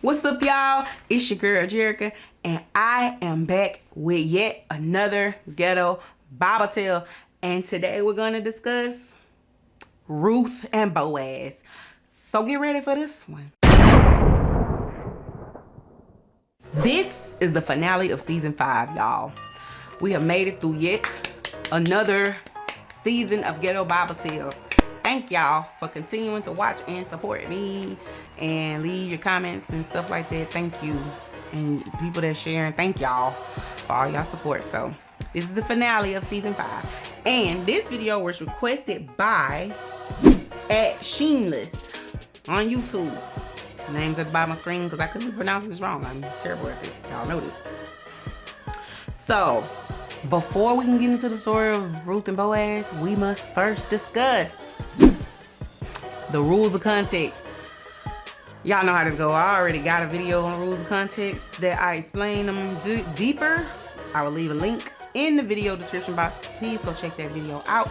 What's up, y'all? It's your girl Jerica, and I am back with yet another ghetto Bible tale. And today we're going to discuss Ruth and Boaz. So get ready for this one. This is the finale of season 5, y'all. We have made it through yet another season of ghetto Bible tales. Thank y'all for continuing to watch and support me and leave your comments and stuff like that. Thank you. And people that sharing, thank y'all for all y'all support. So this is the finale of season 5. And this video was requested by @Sheenless on YouTube. Name's at the bottom of the screen because I couldn't pronounce this wrong. I'm terrible at this. Y'all know this. So before we can get into the story of Ruth and Boaz, we must first discuss the rules of context. Y'all know how this go. I already got a video on rules of context that I explain them deeper. I will leave a link in the video description box. Please go check that video out.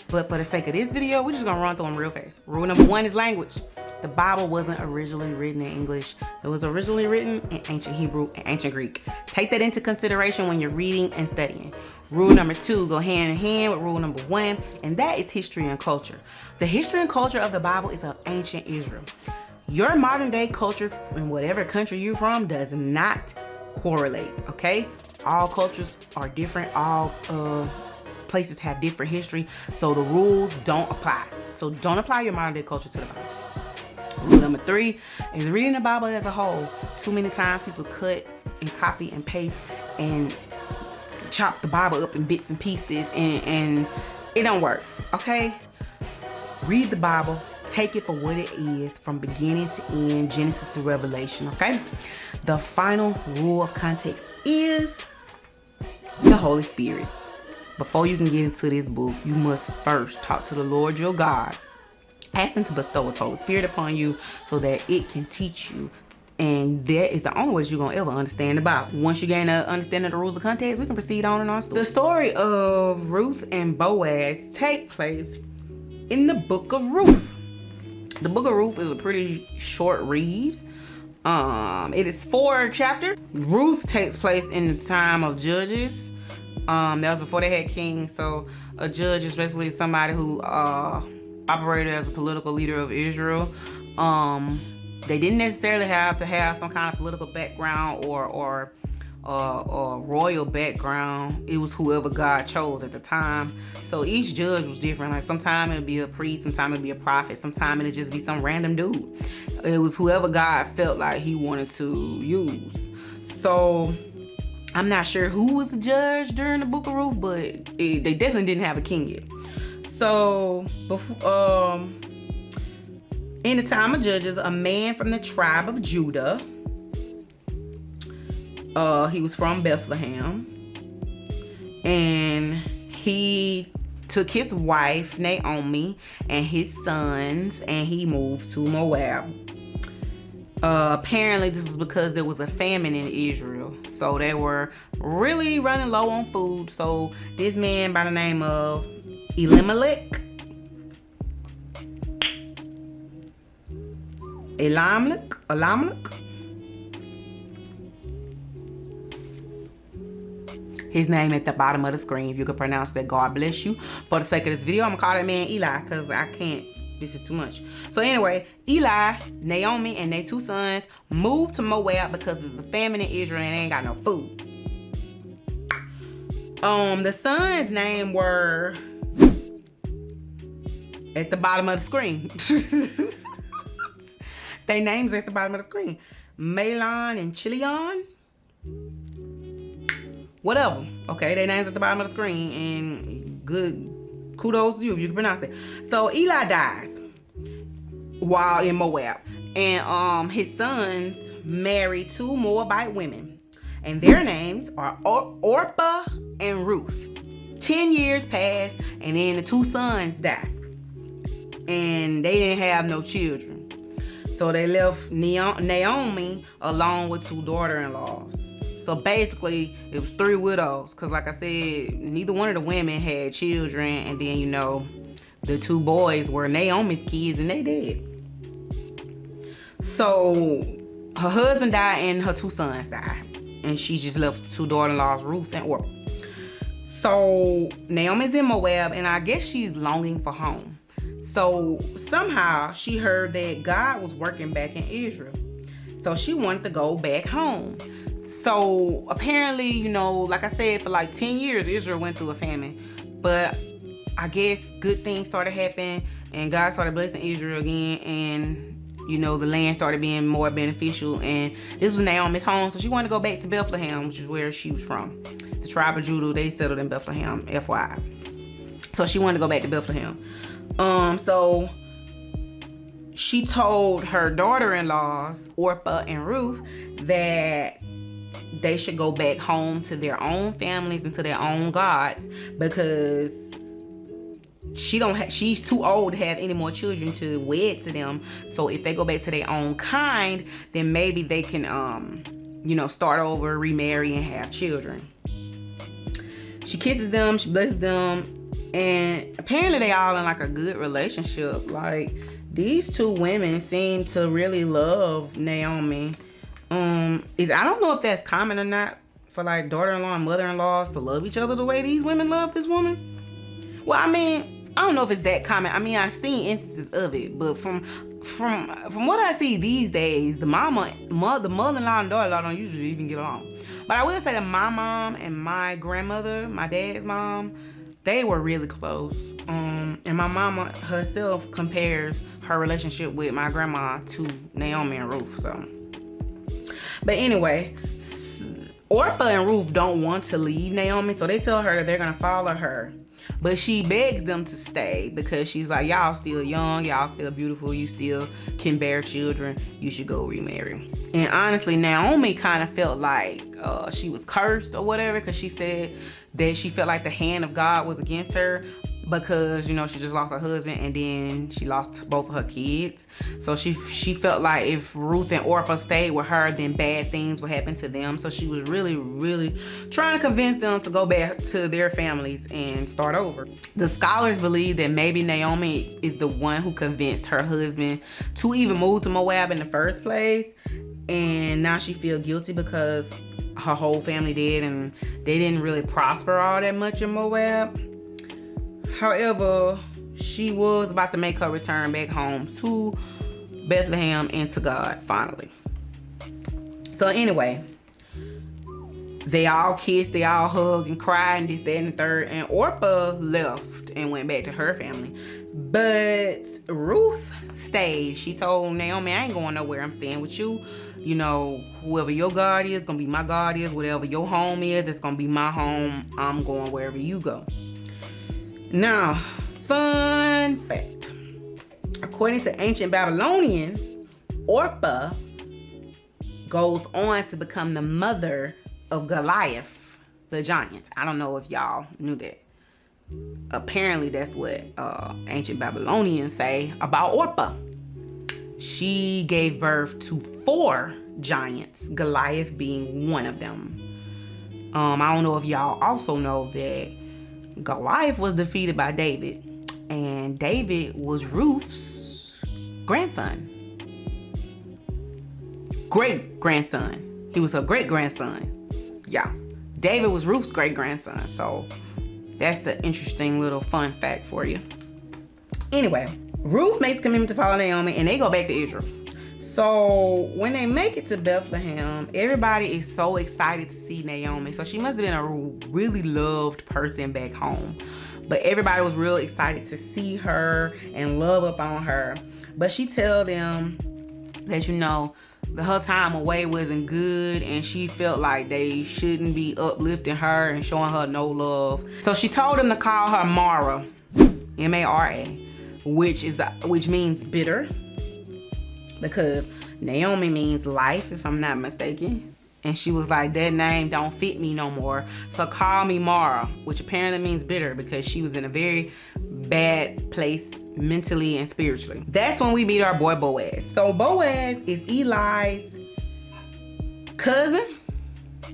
But for the sake of this video, we're just gonna run through them real fast. Rule number 1 is language. The Bible wasn't originally written in English. It was originally written in ancient Hebrew and ancient Greek. Take that into consideration when you're reading and studying. Rule number 2 go hand in hand with rule number 1, and that is history and culture. The history and culture of the Bible is of ancient Israel. Your modern day culture in whatever country you're from does not correlate, okay? All cultures are different. All places have different history, so the rules don't apply. So don't apply your modern day culture to the Bible. Rule number 3 is reading the Bible as a whole. Too many times people cut and copy and paste and chop the Bible up in bits and pieces, and it don't work, okay? Read the Bible, take it for what it is from beginning to end, Genesis to Revelation, okay? The final rule of context is the Holy Spirit. Before you can get into this book, you must first talk to the Lord your God. Ask him to bestow his Holy Spirit upon you so that it can teach you. And that is the only way you're going to ever understand the Bible. Once you gain an understanding of the rules of context, we can proceed on in our story. The story of Ruth and Boaz take place in the book of Ruth. The book of Ruth is a pretty short read. It is 4 chapters. Ruth takes place in the time of judges. That was before they had kings. So a judge is basically somebody who operated as a political leader of Israel. They didn't necessarily have to have some kind of political background or royal background. It was whoever God chose at the time. So each judge was different. Like sometimes it would be a priest, sometimes it would be a prophet, sometimes it would just be some random dude. It was whoever God felt like he wanted to use. So I'm not sure who was the judge during the book of Ruth, but they definitely didn't have a king yet. So before, in the time of judges, a man from the tribe of Judah, he was from Bethlehem, and he took his wife Naomi and his sons, and he moved to Moab. Apparently this was because there was a famine in Israel, so they were really running low on food. So this man by the name of Elimelech, his name at the bottom of the screen. If you could pronounce that, God bless you. For the sake of this video, I'm gonna call that man Eli because I can't. This is too much. So anyway, Eli, Naomi, and their 2 sons moved to Moab because there's a famine in Israel and they ain't got no food. The sons' name were at the bottom of the screen. Their names at the bottom of the screen. Mahlon and Chilion. Whatever. Okay, their names at the bottom of the screen. And good kudos to you if you can pronounce it. So Eli dies while in Moab. And his sons married 2 Moabite women. And their names are Orpah and Ruth. 10 years passed, and then the 2 sons died. And they didn't have no children. So they left Naomi along with 2 daughter-in-laws. So basically, it was 3 widows. Because like I said, neither one of the women had children. And then, you know, the 2 boys were Naomi's kids and they dead. So her husband died and her 2 sons died. And she just left 2 daughter-in-laws, Ruth and Orpah. So Naomi's in Moab, and I guess she's longing for home. So somehow she heard that God was working back in Israel. So she wanted to go back home. So apparently, you know, like I said, for like 10 years, Israel went through a famine. But I guess good things started happening, and God started blessing Israel again, and you know, the land started being more beneficial, and this was Naomi's home, so she wanted to go back to Bethlehem, which is where she was from. The tribe of Judah, they settled in Bethlehem, FYI. So she wanted to go back to Bethlehem. So she told her daughter-in-laws, Orpah and Ruth, that they should go back home to their own families and to their own gods, because she's too old to have any more children to wed to them. So if they go back to their own kind, then maybe they can you know, start over, remarry, and have children. She kisses them, she blesses them, and apparently they all in like a good relationship. Like, these 2 women seem to really love Naomi. I don't know if that's common or not for like daughter-in-law and mother-in-laws to love each other the way these women love this woman. Well, I mean, I don't know if it's that common. I mean, I've seen instances of it, but from what I see these days, the mother-in-law and daughter-in-law don't usually even get along. But I will say that my mom and my grandmother, my dad's mom, they were really close. And my mama herself compares her relationship with my grandma to Naomi and Ruth. So, but anyway, Orpah and Ruth don't want to leave Naomi, so they tell her that they're gonna follow her. But she begs them to stay because she's like, y'all still young, y'all still beautiful, you still can bear children, you should go remarry. And honestly, Naomi kind of felt like she was cursed or whatever, because she said that she felt like the hand of God was against her, because, you know, she just lost her husband and then she lost both of her kids. So she felt like if Ruth and Orpah stayed with her, then bad things would happen to them. So she was really, really trying to convince them to go back to their families and start over. The scholars believe that maybe Naomi is the one who convinced her husband to even move to Moab in the first place. And now she feels guilty because her whole family did, and they didn't really prosper all that much in Moab. However, she was about to make her return back home to Bethlehem and to God finally. So anyway, they all kissed, they all hugged and cried and this, that, and the third. And Orpah left and went back to her family. But Ruth stayed. She told Naomi, I ain't going nowhere. I'm staying with you. You know, whoever your God is, gonna be my God is. Whatever your home is, it's gonna be my home. I'm going wherever you go. Now, fun fact. According to ancient Babylonians, Orpah goes on to become the mother of Goliath, the giant. I don't know if y'all knew that. Apparently, that's what ancient Babylonians say about Orpah. She gave birth to 4 giants, Goliath being one of them. I don't know if y'all also know that Goliath was defeated by David, and David was Ruth's grandson. Great-grandson. He was her great-grandson. Yeah. David was Ruth's great-grandson. So that's an interesting little fun fact for you. Anyway, Ruth makes a commitment to follow Naomi, and they go back to Israel. So when they make it to Bethlehem, everybody is so excited to see Naomi. So she must have been a really loved person back home. But everybody was real excited to see her and love up on her. But she tell them that, you know, her time away wasn't good, and she felt like they shouldn't be uplifting her and showing her no love. So she told them to call her Mara, M-A-R-A, which means bitter, because Naomi means life, if I'm not mistaken. And she was like, that name don't fit me no more, so call me Mara, which apparently means bitter, because she was in a very bad place mentally and spiritually. That's when we meet our boy Boaz. So Boaz is Eli's cousin. I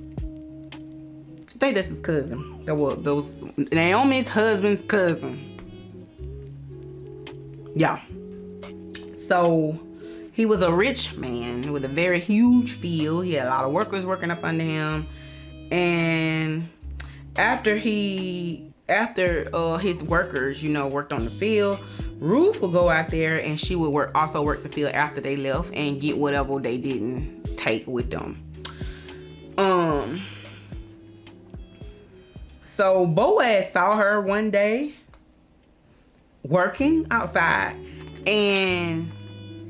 think that's his cousin. Those Naomi's husband's cousin. Yeah. So He was a rich man with a very huge field. He had a lot of workers working up under him. And after his workers, worked on the field, Ruth would go out there and she would also work the field after they left and get whatever they didn't take with them. So Boaz saw her one day working outside, and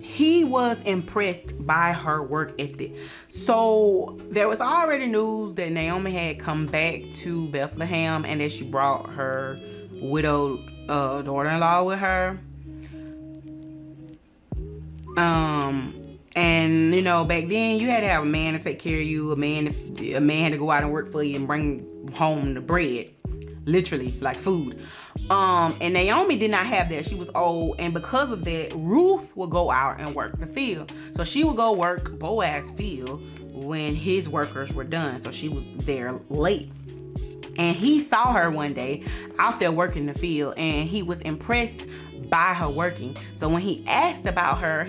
he was impressed by her work ethic. So there was already news that Naomi had come back to Bethlehem and that she brought her widowed daughter-in-law with her. And back then you had to have a man to take care of you. A man had to go out and work for you and bring home the bread, literally, like food. And Naomi did not have that. She was old, and because of that, Ruth would go out and work the field. So she would go work Boaz's field when his workers were done. So she was there late. And he saw her one day out there working the field, and he was impressed by her working. So when he asked about her,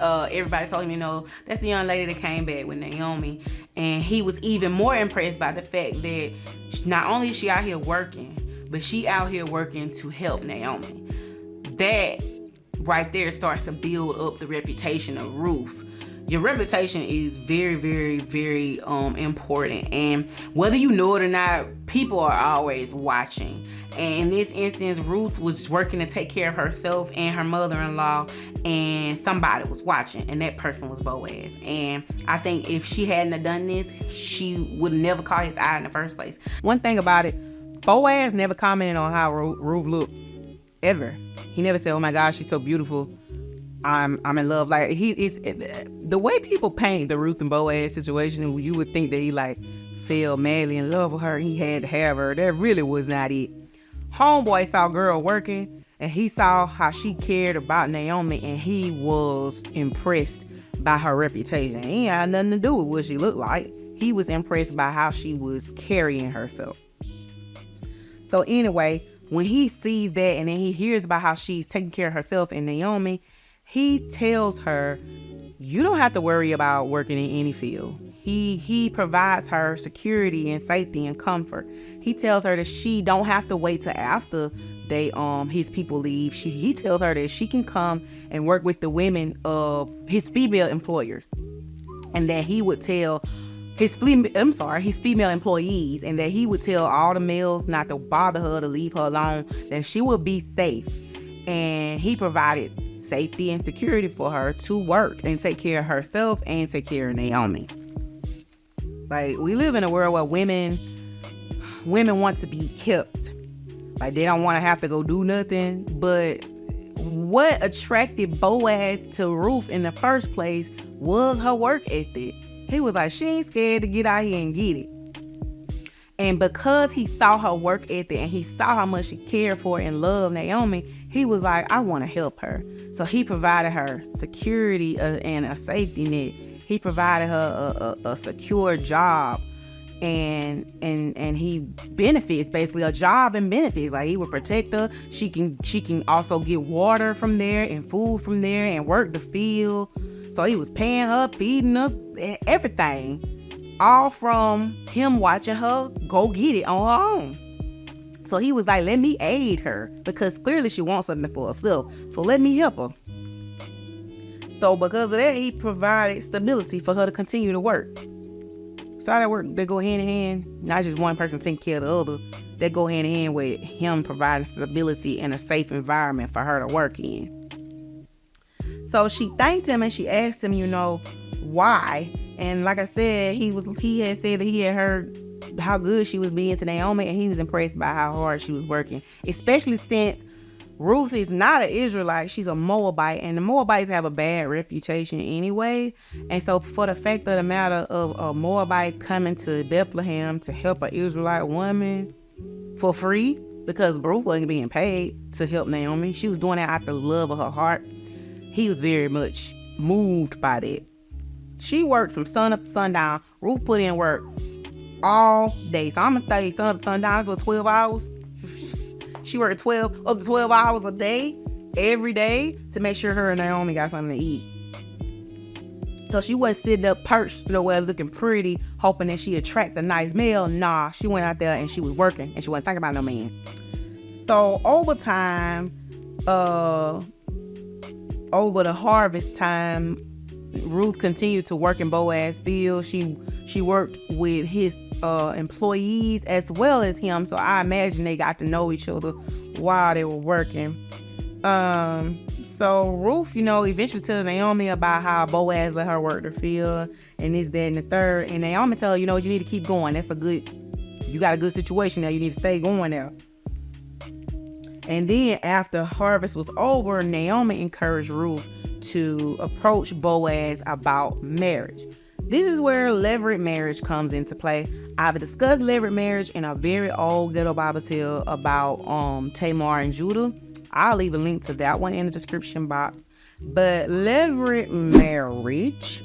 everybody told him, that's the young lady that came back with Naomi. And he was even more impressed by the fact that not only is she out here working, but she out here working to help Naomi. That right there starts to build up the reputation of Ruth. Your reputation is very, very, very important. And whether you know it or not, people are always watching. And in this instance, Ruth was working to take care of herself and her mother-in-law, and somebody was watching, and that person was Boaz. And I think if she hadn't have done this, she would never caught his eye in the first place. One thing about it, Boaz never commented on how Ruth looked, ever. He never said, "Oh my gosh, she's so beautiful. I'm in love." Like, he is the way people paint the Ruth and Boaz situation. You would think that he fell madly in love with her. He had to have her. That really was not it. Homeboy saw girl working, and he saw how she cared about Naomi, and he was impressed by her reputation. He ain't had nothing to do with what she looked like. He was impressed by how she was carrying herself. So anyway, when he sees that, and then he hears about how she's taking care of herself and Naomi, he tells her, you don't have to worry about working in any field. He provides her security and safety and comfort. He tells her that she don't have to wait till after his people leave. He tells her that she can come and work with the women of his female employers, and that he would tell his female employees, and that he would tell all the males not to bother her, to leave her alone, that she would be safe. And he provided safety and security for her to work and take care of herself and take care of Naomi. Like, we live in a world where women want to be kept. Like, they don't want to have to go do nothing. But what attracted Boaz to Ruth in the first place was her work ethic. He was like, she ain't scared to get out here and get it. And because he saw her work ethic and he saw how much she cared for and loved Naomi, he was like, I want to help her. So he provided her security and a safety net. He provided her a secure job and he benefits, basically a job and benefits. Like, he would protect her. She can also get water from there and food from there and work the field. So he was paying her, feeding her, and everything, all from him watching her go get it on her own. So he was like, let me aid her, because clearly she wants something for herself. So let me help her. So because of that, he provided stability for her to continue to work. So that work, they go hand in hand. Not just one person taking care of the other. They go hand in hand with him providing stability and a safe environment for her to work in. So she thanked him and she asked him, why. And like I said, he had said that he had heard how good she was being to Naomi, and he was impressed by how hard she was working, especially since Ruth is not an Israelite. She's a Moabite, and the Moabites have a bad reputation anyway. And so for the fact of the matter of a Moabite coming to Bethlehem to help an Israelite woman for free, because Ruth wasn't being paid to help Naomi, she was doing that out the love of her heart. He was very much moved by that. She worked from sun up to sundown. Ruth put in work all day. So I'm going to say sun up to sundown for 12 hours. She worked up to 12 hours a day, every day, to make sure her and Naomi got something to eat. So she wasn't sitting up perched nowhere looking pretty, hoping that she attract a nice male. Nah, she went out there and she was working and she wasn't thinking about no man. So over time, over the harvest time, Ruth continued to work in Boaz's field. She worked with his employees as well as him. So I imagine they got to know each other while they were working. So Ruth, eventually tells Naomi about how Boaz let her work the field and this, that, and the third. And Naomi tells her, you need to keep going. You got a good situation there. You need to stay going there. And then after harvest was over, Naomi encouraged Ruth to approach Boaz about marriage. This is where levirate marriage comes into play. I've discussed levirate marriage in a very old Ghetto Bible tale about Tamar and Judah. I'll leave a link to that one in the description box. But levirate marriage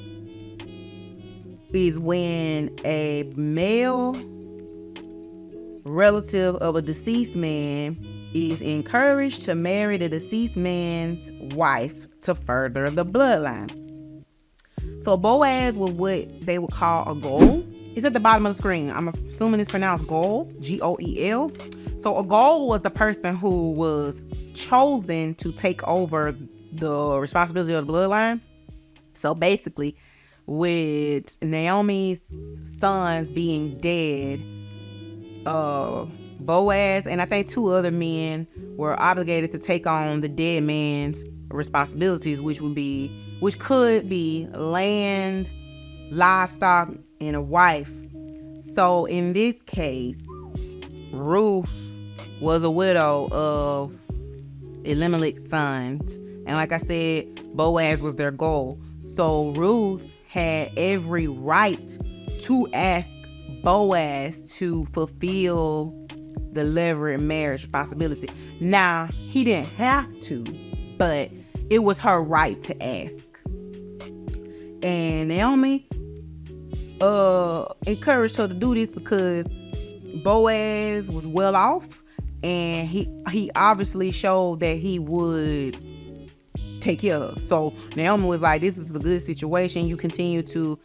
is when a male relative of a deceased man is encouraged to marry the deceased man's wife to further the bloodline. So Boaz was what they would call a goal. It's at the bottom of the screen. I'm assuming it's pronounced goal, Goel. So a goal was the person who was chosen to take over the responsibility of the bloodline. So basically, with Naomi's sons being dead, Boaz and I think 2 other men were obligated to take on the dead man's responsibilities, which could be land, livestock, and a wife. So in this case, Ruth was a widow of Elimelech's sons, and like I said, Boaz was their goal. So Ruth had every right to ask Boaz to fulfill the levirate marriage responsibility. Now, he didn't have to, but it was her right to ask. And Naomi encouraged her to do this because Boaz was well off, and he obviously showed that he would take care of her. So Naomi was like, this is a good situation. You continue to,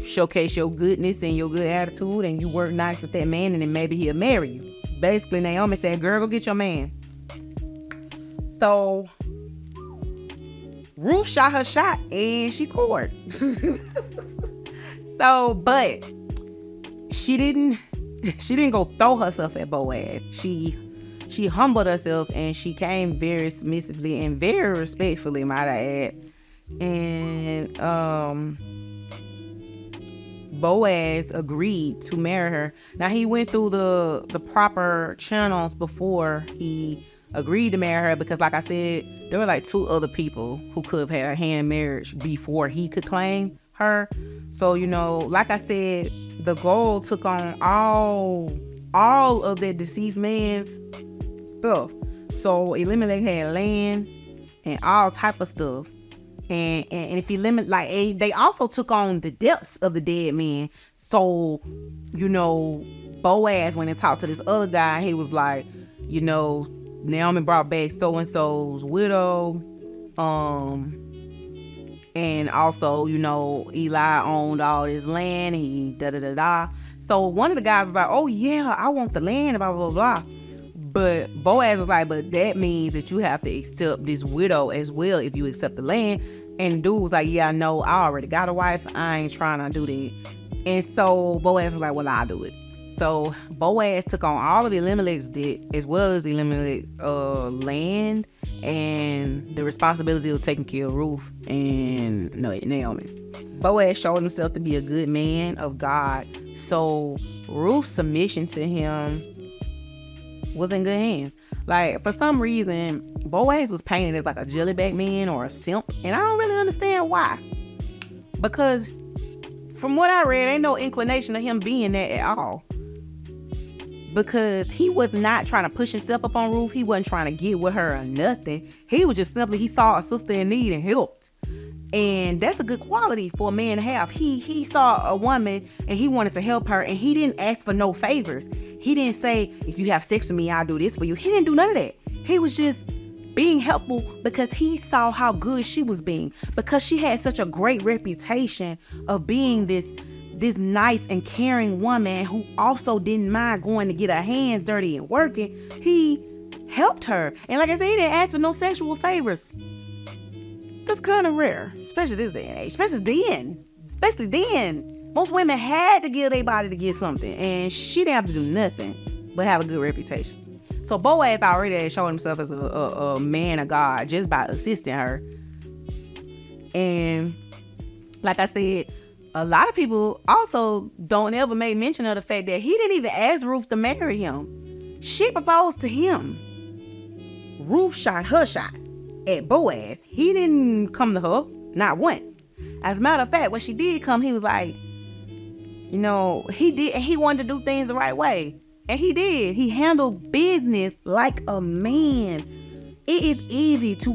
showcase your goodness and your good attitude, and you work nice with that man, and then maybe he'll marry you. Basically, Naomi said, girl, go get your man. So Ruth shot her shot and she scored. But she didn't go throw herself at Boaz. She humbled herself and she came very submissively and very respectfully, might I add. And Boaz agreed to marry her. Now, he went through the proper channels before he agreed to marry her, because like I said, there were like 2 other people who could have had a hand in marriage before he could claim her. So, like I said, the goal took on all of that deceased man's stuff. So Elimelech had land and all type of stuff. And if you limit, like, they also took on the depths of the dead man. So, Boaz, when he talked to this other guy, he was like, Naomi brought back so-and-so's widow. And also, Eli owned all this land. He da-da-da-da. So one of the guys was like, oh yeah, I want the land, blah, blah, blah. But Boaz was like, but that means that you have to accept this widow as well if you accept the land. And dude was like, yeah, no, I already got a wife. I ain't trying to do that. And so Boaz was like, well, I'll do it. So Boaz took on all of Elimelech's debt as well as Elimelech's land and the responsibility of taking care of Ruth and Naomi. Boaz showed himself to be a good man of God. So Ruth's submission to him was in good hands. Like, for some reason, Boaz was painted as like a jellyback man or a simp, and I don't really understand why. Because from what I read, ain't no inclination of him being that at all. Because he was not trying to push himself up on Ruth. He wasn't trying to get with her or nothing. He was just simply, he saw a sister in need and helped. And that's a good quality for a man to have. He saw a woman and he wanted to help her, and he didn't ask for no favors. He didn't say, if you have sex with me, I'll do this for you. He didn't do none of that. He was just being helpful because he saw how good she was being, because she had such a great reputation of being this nice and caring woman who also didn't mind going to get her hands dirty and working. He helped her. And like I said, he didn't ask for no sexual favors. That's kind of rare, especially this day and age, especially then. Most women had to give their body to get something, and she didn't have to do nothing but have a good reputation. So Boaz already had shown himself as a man of God just by assisting her. And like I said, a lot of people also don't ever make mention of the fact that he didn't even ask Ruth to marry him. She proposed to him. Ruth shot her shot at Boaz. He didn't come to her, not once. As a matter of fact, when she did come, he was like, he wanted to do things the right way. And he did. He handled business like a man. It is easy to,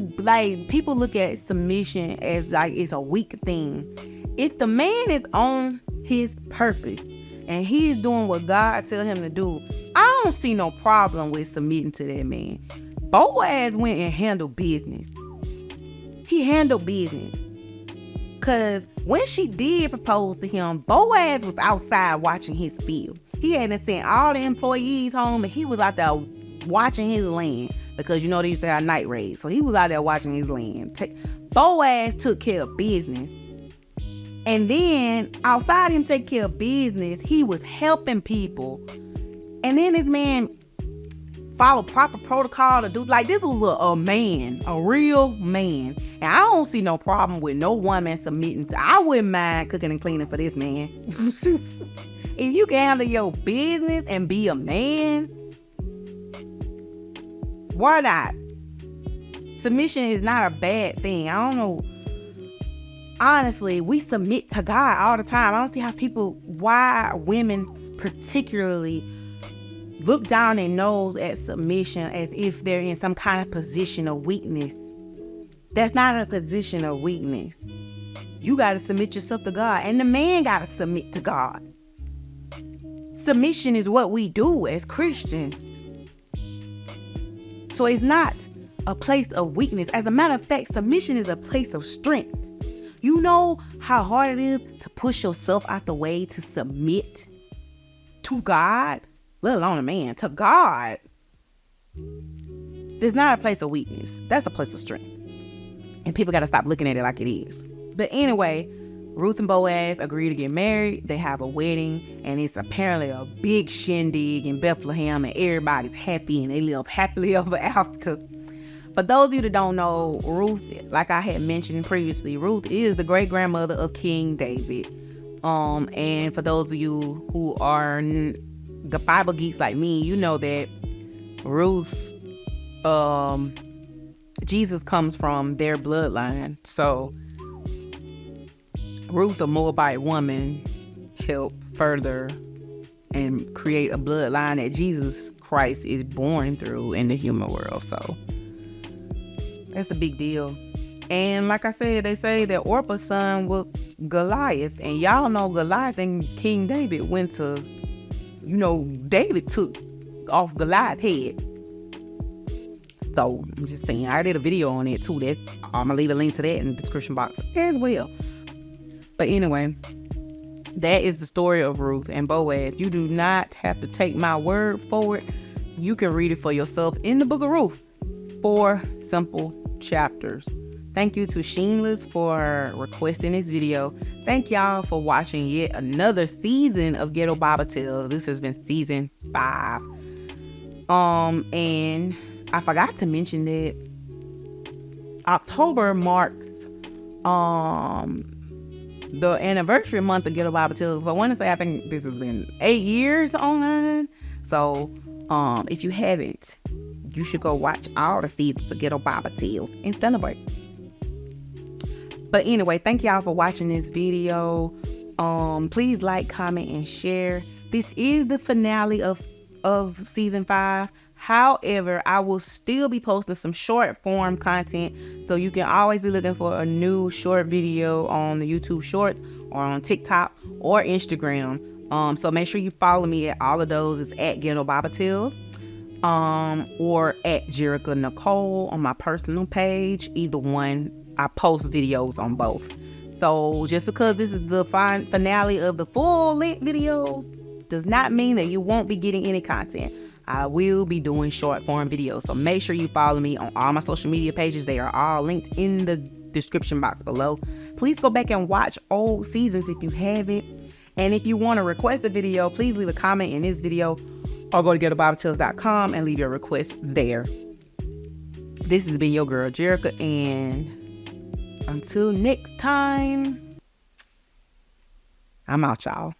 people look at submission as it's a weak thing. If the man is on his purpose and he's doing what God tells him to do, I don't see no problem with submitting to that man. Boaz went and handled business. He handled business. Because when she did propose to him, Boaz was outside watching his field. He hadn't sent all the employees home, and he was out there watching his land. Because, they used to have night raids. So he was out there watching his land. Boaz took care of business. And then, outside him taking care of business, he was helping people. And then this man followed proper protocol to do, this was a man, a real man. And I don't see no problem with no woman submitting to, I wouldn't mind cooking and cleaning for this man. If you can handle your business and be a man, why not? Submission is not a bad thing. I don't know. Honestly, we submit to God all the time. I don't see why women particularly look down their nose at submission as if they're in some kind of position of weakness. That's not a position of weakness. You got to submit yourself to God, and the man got to submit to God. Submission is what we do as Christians. So it's not a place of weakness. As a matter of fact, submission is a place of strength. You know how hard it is to push yourself out the way to submit to God, let alone a man, to God. It's not a place of weakness. That's a place of strength. And people got to stop looking at it like it is. But anyway, Ruth and Boaz agree to get married. They have a wedding, and it's apparently a big shindig in Bethlehem, and everybody's happy, and they live happily ever after. For those of you that don't know, Ruth, like I had mentioned previously, Ruth is the great-grandmother of King David. And for those of you who are the Bible geeks like me, you know that Ruth's Jesus comes from their bloodline. So Ruth's a Moabite woman help further and create a bloodline that Jesus Christ is born through in the human world. So that's a big deal. And like I said, they say that Orpah's son was Goliath. And y'all know Goliath and King David went to, David took off Goliath's head. So I'm just saying, I did a video on it too. I'm going to leave a link to that in the description box as well. But anyway, that is the story of Ruth and Boaz. You do not have to take my word for it. You can read it for yourself in the book of Ruth. 4 simple chapters. Thank you to Sheenless for requesting this video. Thank y'all for watching yet another season of Ghetto Bible Tales. This has been season 5. And I forgot to mention that October marks the anniversary month of Ghetto Bible Tales. I want to say, I think this has been 8 years online. So if you haven't, you should go watch all the seasons of Ghetto Bible Tales and celebrate. But anyway, thank y'all for watching this video. Please like, comment, and share. This is the finale of season 5. However, I will still be posting some short form content, so you can always be looking for a new short video on the YouTube Shorts or on TikTok or Instagram. So make sure you follow me at all of those. It's at Ghetto Bible Tales. or at Jerica Nicole on my personal page. Either one, I post videos on both. So just because this is the finale of the full length videos does not mean that you won't be getting any content. I will be doing short form videos. So make sure you follow me on all my social media pages. They are all linked in the description box below. Please go back and watch old seasons if you haven't. And if you want to request a video, please leave a comment in this video or go to ghettobibletales.com and leave your request there. This has been your girl Jerica, and until next time, I'm out, y'all.